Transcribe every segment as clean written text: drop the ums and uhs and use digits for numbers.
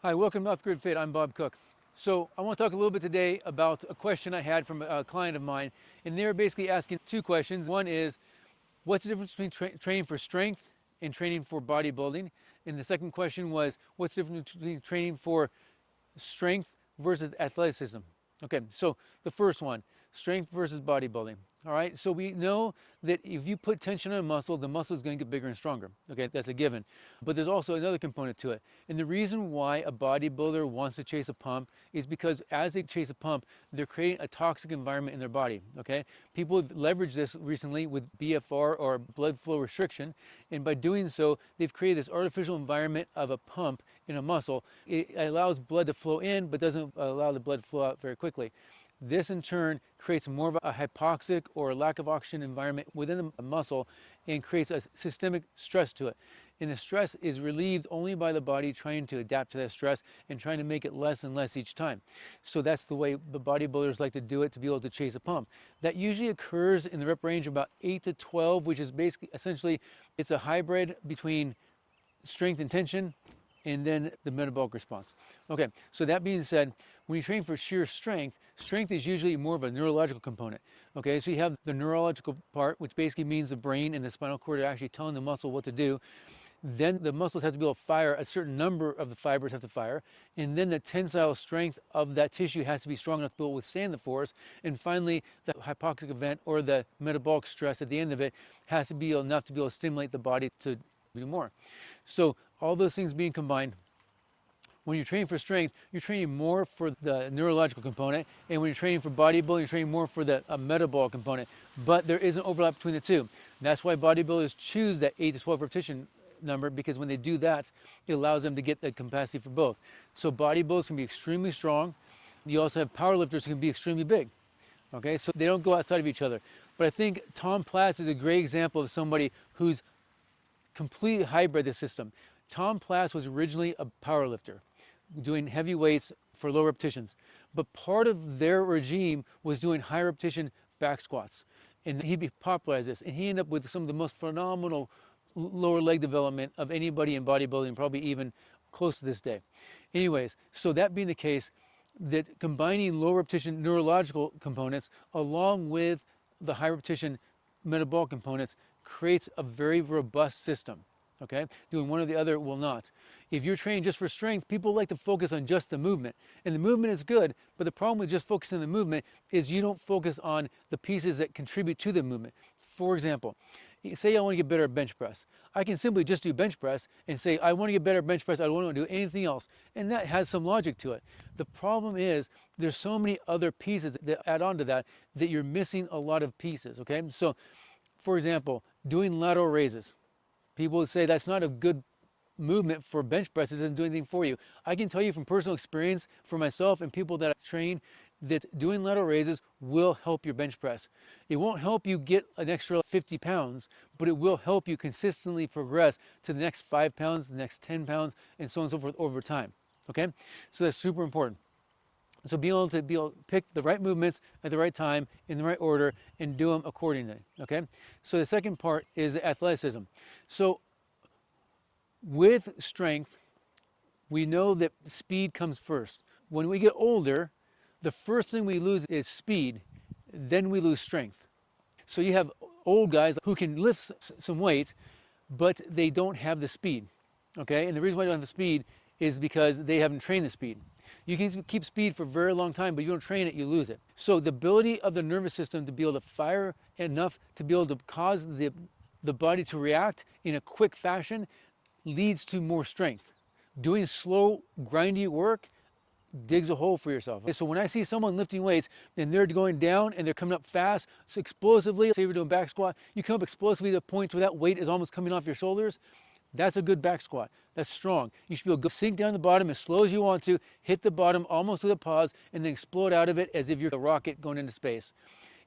Hi, welcome to Off Grid Fit. I'm Bob Cook. So I want to talk a little bit today about a question I had from a client of mine, and they were basically asking two questions. One is, what's the difference between training for strength and training for bodybuilding? And the second question was, what's the difference between training for strength versus athleticism? Okay, so the first one, strength versus bodybuilding. All right, so we know that if you put tension on a muscle, the muscle is going to get bigger and stronger. Okay, that's a given. But there's also another component to it. And the reason why a bodybuilder wants to chase a pump is because as they chase a pump, they're creating a toxic environment in their body. Okay, people have leveraged this recently with BFR or blood flow restriction. And by doing so, they've created this artificial environment of a pump in a muscle. It allows blood to flow in, but doesn't allow the blood to flow out very quickly. This in turn creates more of a hypoxic or lack of oxygen environment within the muscle and creates a systemic stress to it. And the stress is relieved only by the body trying to adapt to that stress and trying to make it less and less each time. So that's the way the bodybuilders like to do it to be able to chase a pump. That usually occurs in the rep range of about 8 to 12, which is basically essentially it's a hybrid between strength and tension and then the metabolic response. Okay, so that being said, when you train for sheer strength, strength is usually more of a neurological component. Okay, so you have the neurological part, which basically means the brain and the spinal cord are actually telling the muscle what to do. Then the muscles have to be able to fire, a certain number of the fibers have to fire, and then the tensile strength of that tissue has to be strong enough to be able to withstand the force. And finally, the hypoxic event or the metabolic stress at the end of it has to be enough to be able to stimulate the body to do more. So all those things being combined, when you're training for strength, you're training more for the neurological component, and when you're training for bodybuilding, you're training more for the metabolic component. But there is an overlap between the two. That's why bodybuilders choose that 8 to 12 repetition number, because when they do that, it allows them to get the capacity for both. So bodybuilders can be extremely strong. You also have powerlifters who can be extremely big. Okay, so they don't go outside of each other. But I think Tom Platz is a great example of somebody who's completely hybrid the system. Tom Platz was originally a powerlifter doing heavy weights for low repetitions, but part of their regime was doing high repetition back squats. And he popularized this, and he ended up with some of the most phenomenal lower leg development of anybody in bodybuilding, probably even close to this day. Anyways, so that being the case, that combining low repetition neurological components along with the high repetition metabolic components creates a very robust system. Okay, doing one or the other will not. If you're training just for strength, people like to focus on just the movement, and the movement is good, but the problem with just focusing on the movement is you don't focus on the pieces that contribute to the movement. For example, say I want to get better at bench press. I can simply just do bench press and say I want to get better at bench press, I don't want to do anything else, and that has some logic to it. The problem is there's so many other pieces that add on to that that you're missing a lot of pieces. Okay, so for example, doing lateral raises. People would say that's not a good movement for bench press. It doesn't do anything for you. I can tell you from personal experience for myself and people that I train that doing lateral raises will help your bench press. It won't help you get an extra 50 pounds, but it will help you consistently progress to the next 5 pounds, the next 10 pounds, and so on and so forth over time. Okay? So that's super important. So being able to pick the right movements at the right time in the right order and do them accordingly. Okay. So the second part is the athleticism. So with strength, we know that speed comes first. When we get older, the first thing we lose is speed, then we lose strength. So you have old guys who can lift some weight, but they don't have the speed. Okay, and the reason why they don't have the speed is because they haven't trained the speed. You can keep speed for a very long time, but you don't train it, you lose it. So the ability of the nervous system to be able to fire enough to be able to cause the body to react in a quick fashion leads to more strength. Doing slow, grindy work digs a hole for yourself. So when I see someone lifting weights and they're going down and they're coming up fast, so explosively, say you're doing back squat, you come up explosively to points where that weight is almost coming off your shoulders. That's a good back squat. That's strong. You should be able to sink down the bottom as slow as you want to, hit the bottom almost with a pause, and then explode out of it as if you're a rocket going into space.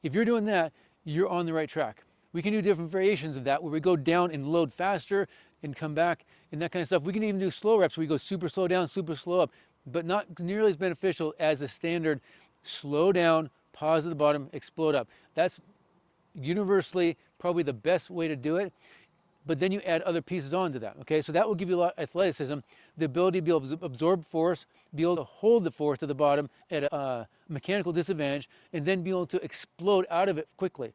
If you're doing that, you're on the right track. We can do different variations of that where we go down and load faster and come back and that kind of stuff. We can even do slow reps where we go super slow down, super slow up, but not nearly as beneficial as the standard slow down, pause at the bottom, explode up. That's universally probably the best way to do it. but then you add other pieces onto that, okay? So that will give you a lot of athleticism, the ability to be able to absorb force, be able to hold the force at the bottom at a mechanical disadvantage, and then be able to explode out of it quickly.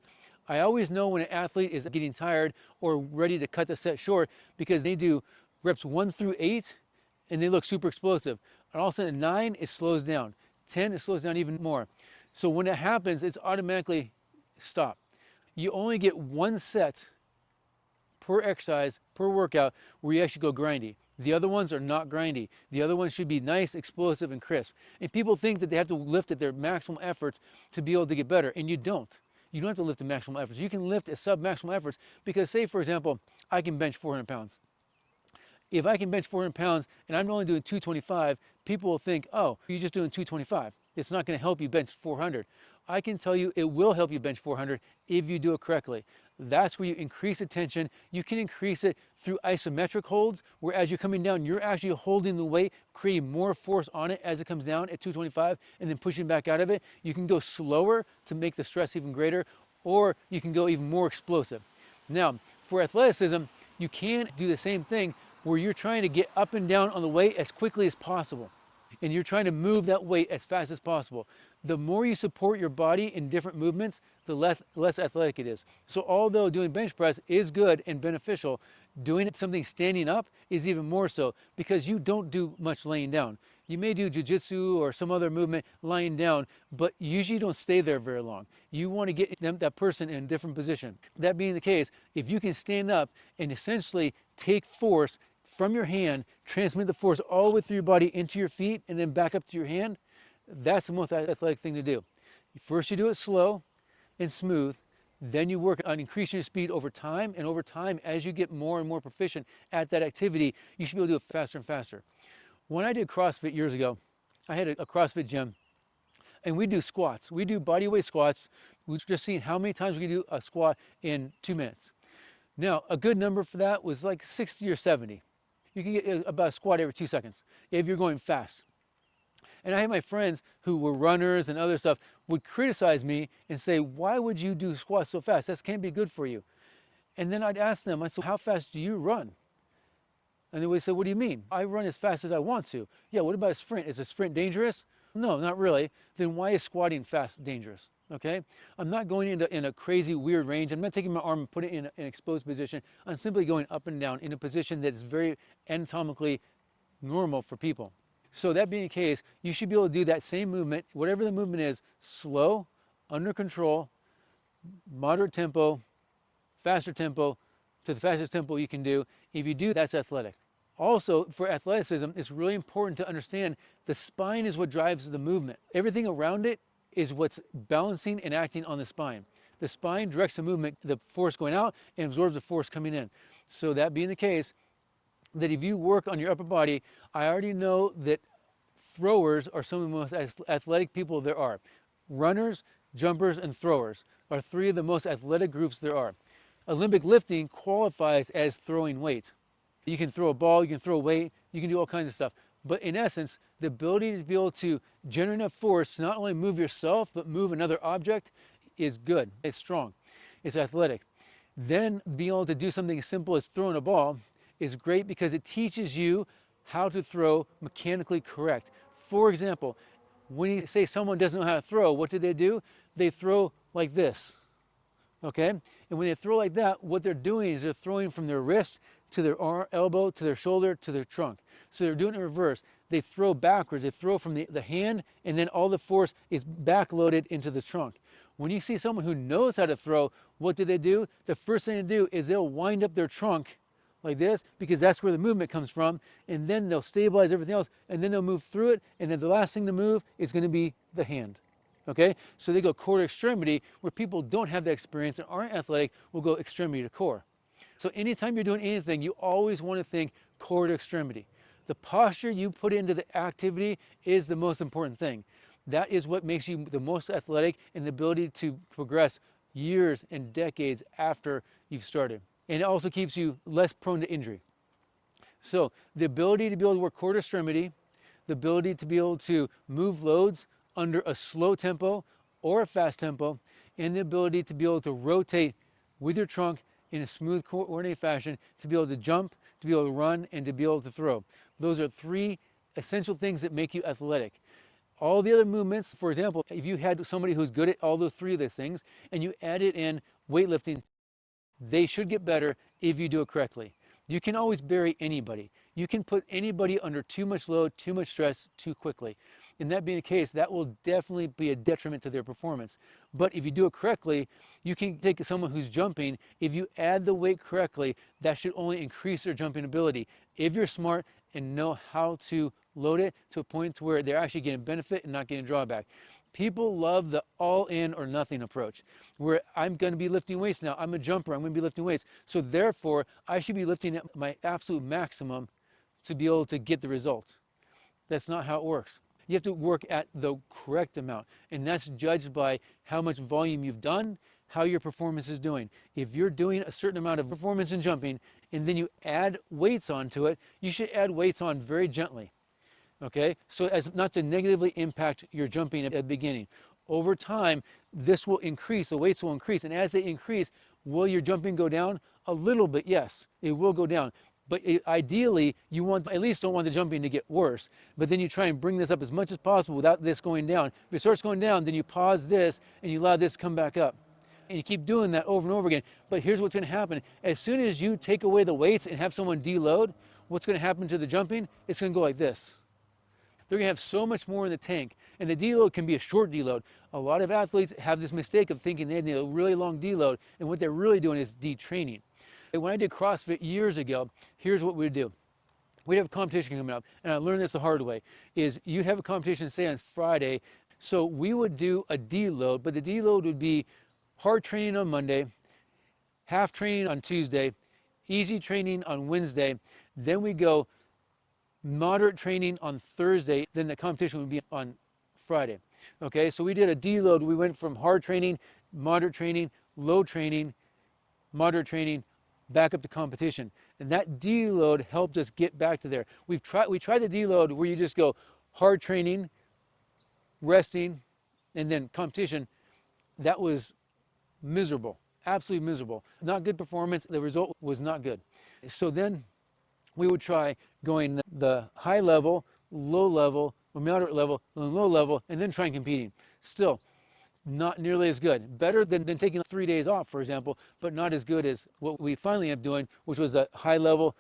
I always know when an athlete is getting tired or ready to cut the set short because they do reps 1 through 8 and they look super explosive. And all of a sudden at 9, it slows down. 10, it slows down even more. So when it happens, it's automatically stop. You only get 1 set per exercise, per workout, where you actually go grindy. The other ones are not grindy. The other ones should be nice, explosive, and crisp. And people think that they have to lift at their maximum efforts to be able to get better, and you don't. You don't have to lift at maximal efforts. You can lift at sub-maximal efforts because, say, for example, I can bench 400 pounds. If I can bench 400 pounds and I'm only doing 225, people will think, oh, you're just doing 225. It's not going to help you bench 400. I can tell you it will help you bench 400 if you do it correctly. That's where you increase the tension. You can increase it through isometric holds, where as you're coming down, you're actually holding the weight, creating more force on it as it comes down at 225, and then pushing back out of it. You can go slower to make the stress even greater, or you can go even more explosive. Now, for athleticism, you can do the same thing where you're trying to get up and down on the weight as quickly as possible. And you're trying to move that weight as fast as possible. The more you support your body in different movements, the less athletic it is. So although doing bench press is good and beneficial, doing something standing up is even more so, because you don't do much laying down. You may do jiu-jitsu or some other movement lying down, but usually you don't stay there very long. You want to get that person in a different position. That being the case, if you can stand up and essentially take force from your hand, transmit the force all the way through your body into your feet and then back up to your hand, that's the most athletic thing to do. First you do it slow and smooth, then you work on increasing your speed over time, and over time, as you get more and more proficient at that activity, you should be able to do it faster and faster. When I did CrossFit years ago, I had a CrossFit gym, and we do squats. We do body weight squats. We've just seen how many times we can do a squat in 2 minutes. Now, a good number for that was like 60 or 70. You can get about a squat every 2 seconds if you're going fast. And I had my friends who were runners and other stuff would criticize me and say, why would you do squats so fast? That can't be good for you. And then I'd ask them, I said, how fast do you run? And they would say, what do you mean? I run as fast as I want to. Yeah, what about a sprint? Is a sprint dangerous? No, not really. Then why is squatting fast dangerous? Okay? I'm not going in a crazy, weird range. I'm not taking my arm and putting it in an exposed position. I'm simply going up and down in a position that's very anatomically normal for people. So that being the case, you should be able to do that same movement, whatever the movement is, slow, under control, moderate tempo, faster tempo, to the fastest tempo you can do. If you do, that's athletic. Also, for athleticism, it's really important to understand the spine is what drives the movement. Everything around it is what's balancing and acting on the spine. The spine directs the movement, the force going out, and absorbs the force coming in. So that being the case, that if you work on your upper body, I already know that throwers are some of the most athletic people there are. Runners, jumpers, and throwers are 3 of the most athletic groups there are. Olympic lifting qualifies as throwing weight. You can throw a ball, you can throw a weight, you can do all kinds of stuff. But in essence, the ability to be able to generate enough force to not only move yourself, but move another object is good. It's strong. It's athletic. Then being able to do something as simple as throwing a ball is great because it teaches you how to throw mechanically correct. For example, when you say someone doesn't know how to throw, what do? They throw like this, okay? And when they throw like that, what they're doing is they're throwing from their wrist to their arm, elbow, to their shoulder, to their trunk. So they're doing it in reverse. They throw backwards. They throw from the hand, and then all the force is backloaded into the trunk. When you see someone who knows how to throw, what do? The first thing they do is they'll wind up their trunk like this, because that's where the movement comes from, and then they'll stabilize everything else, and then they'll move through it, and then the last thing to move is going to be the hand. Okay, so they go core to extremity, where people don't have that experience and aren't athletic will go extremity to core. So anytime you're doing anything, you always want to think core to extremity. The posture you put into the activity is the most important thing. That is what makes you the most athletic and the ability to progress years and decades after you've started. And it also keeps you less prone to injury. So the ability to be able to work core to extremity, the ability to be able to move loads under a slow tempo or a fast tempo, and the ability to be able to rotate with your trunk in a smooth, coordinated fashion to be able to jump, to be able to run, and to be able to throw. Those are three essential things that make you athletic. All the other movements, for example, if you had somebody who's good at all those three of those things and you added in weightlifting, they should get better if you do it correctly. You can always bury anybody. You can put anybody under too much load, too much stress too quickly. And that being the case, that will definitely be a detriment to their performance. But if you do it correctly, you can take someone who's jumping, if you add the weight correctly, that should only increase their jumping ability. If you're smart and know how to load it to a point to where they're actually getting benefit and not getting drawback. People love the all in or nothing approach, where I'm going to be lifting weights now. I'm a jumper. I'm going to be lifting weights. So therefore, I should be lifting at my absolute maximum to be able to get the results. That's not how it works. You have to work at the correct amount, and that's judged by how much volume you've done, how your performance is doing. If you're doing a certain amount of performance in jumping, and then you add weights onto it, you should add weights on very gently. Okay, so as not to negatively impact your jumping at the beginning. Over time, this will increase, the weights will increase, and as they increase, will your jumping go down? A little bit, yes, it will go down. But ideally, you want, at least don't want the jumping to get worse, but then you try and bring this up as much as possible without this going down. If it starts going down, then you pause this and you allow this to come back up. And you keep doing that over and over again. But here's what's gonna happen. As soon as you take away the weights and have someone deload, what's gonna happen to the jumping? It's gonna go like this. They're gonna have so much more in the tank. And the deload can be a short deload. A lot of athletes have this mistake of thinking they need a really long deload, and what they're really doing is detraining. When I did CrossFit years ago, here's what we'd do. We'd have a competition coming up, and I learned this the hard way, is you'd have a competition, say on Friday, so we would do a deload, but the deload would be hard training on Monday, half training on Tuesday, easy training on Wednesday, then we go moderate training on Thursday, then the competition would be on Friday. Okay, so we did a deload. We went from hard training, moderate training, low training, moderate training, back up to competition. And that deload helped us get back to there. We tried the deload where you just go hard training, resting, and then competition. That was miserable, absolutely miserable. Not good performance. The result was not good. So then we would try going the high level, low level, moderate level, and low level, and then trying competing. Still, not nearly as good. Better than taking 3 days off, for example, but not as good as what we finally ended up doing, which was the high level,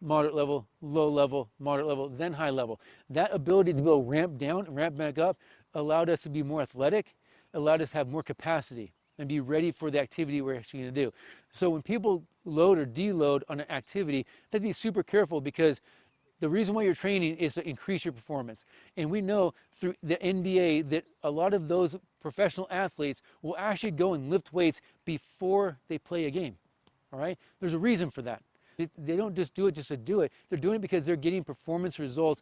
moderate level, low level, moderate level, then high level. That ability to be able to ramp down and ramp back up allowed us to be more athletic, allowed us to have more capacity and be ready for the activity we're actually going to do. So when people load or deload on an activity, they have to be super careful, because the reason why you're training is to increase your performance. And we know through the NBA that a lot of those professional athletes will actually go and lift weights before they play a game. All right? There's a reason for that. They don't just do it just to do it. They're doing it because they're getting performance results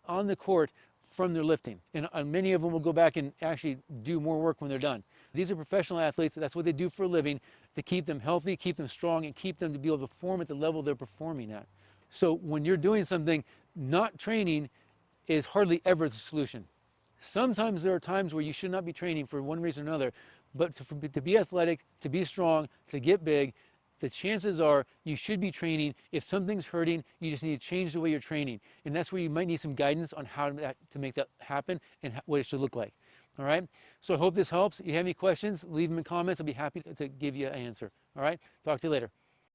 on the court from their lifting. And many of them will go back and actually do more work when they're done. These are professional athletes. That's what they do for a living, to keep them healthy, keep them strong, and keep them to be able to perform at the level they're performing at. So when you're doing something, not training is hardly ever the solution. Sometimes there are times where you should not be training for one reason or another, but to be athletic, to be strong, to get big, the chances are you should be training. If something's hurting, you just need to change the way you're training. And that's where you might need some guidance on how to make that happen and what it should look like. All right? So I hope this helps. If you have any questions, leave them in comments. I'll be happy to give you an answer. All right? Talk to you later.